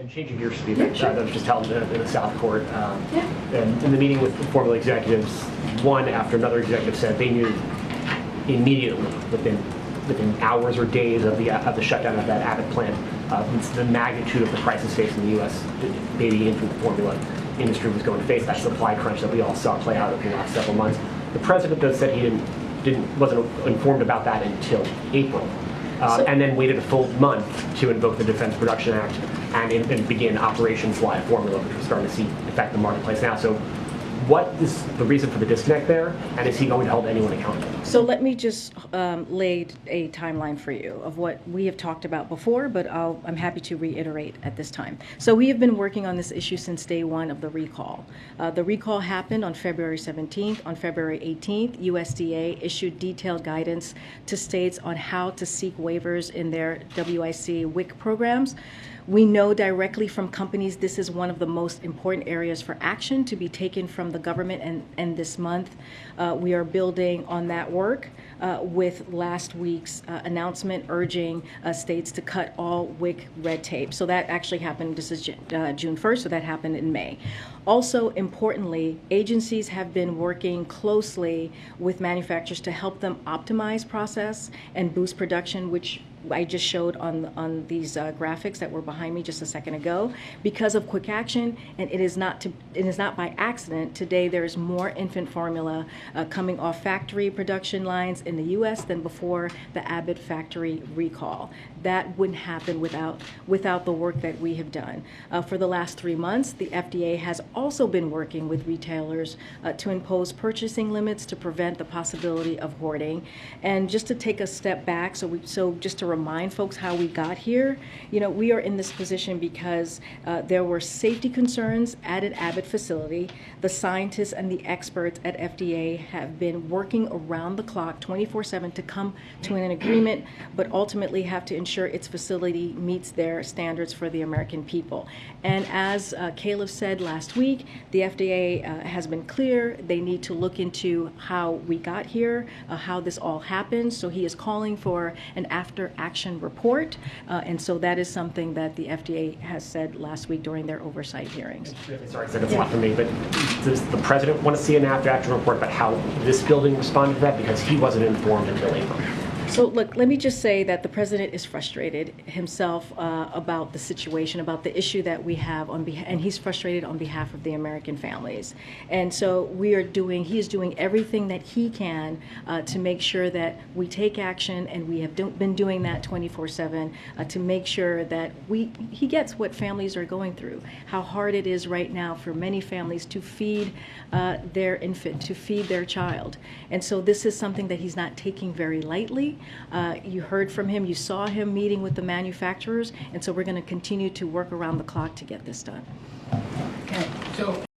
And changing gears to the event that was just held in the South Court. And in the meeting with formula executives, one after another executive said they knew immediately, within hours or days of the shutdown of that Abbott plant, the magnitude of the crisis facing the U.S. baby infant formula industry was going to face, that supply crunch that we all saw play out over the last several months. The president though said he wasn't informed about that until April. And then waited a full month to invoke the Defense Production Act and begin Operation Fly Formula, which we're starting to see affect the marketplace now. So what is the reason for the disconnect there, and is he going to hold anyone accountable? So let me just lay a timeline for you of what we have talked about before, but I'm happy to reiterate at this time. So we have been working on this issue since day one of the recall. The recall happened on February 17th. On February 18th, USDA issued detailed guidance to states on how to seek waivers in their WIC programs. We know directly from companies this is one of the most important areas for action to be taken from the government, and this month we are building on that work with last week's announcement urging states to cut all WIC red tape. So that actually happened, this is June 1st, so that happened in May. Also, importantly, agencies have been working closely with manufacturers to help them optimize process and boost production, which I just showed on these graphics that were behind me just a second ago. Because of quick action, and it is not by accident, today there is more infant formula coming off factory production lines in the U.S. than before the Abbott factory recall. That wouldn't happen without the work that we have done. For the last 3 months, the FDA has also been working with retailers to impose purchasing limits to prevent the possibility of hoarding. And just to take a step back, so just to remind folks how we got here, we are in this position because there were safety concerns at an Abbott facility. The scientists and the experts at FDA have been working around the clock 24/7 to come to an agreement, but ultimately have to ensure its facility meets their standards for the American people. And as Caleb said last week, the FDA has been clear. They need to look into how we got here, how this all happened. So he is calling for an after-action report. And so that is something that the FDA has said last week during their oversight hearings. Sorry, I said it's not for me, but does the president want to see an after-action report about how this building responded to that? Because he wasn't informed until April. So look, let me just say that the president is frustrated himself about the situation, about the issue that we have and he's frustrated on behalf of the American families. And so he is doing everything that he can to make sure that we take action, and we have been doing that 24/7 to make sure that he gets what families are going through, how hard it is right now for many families to feed their infant, to feed their child. And so this is something that he's not taking very lightly. You heard from him, you saw him meeting with the manufacturers, and so we're going to continue to work around the clock to get this done. Okay, so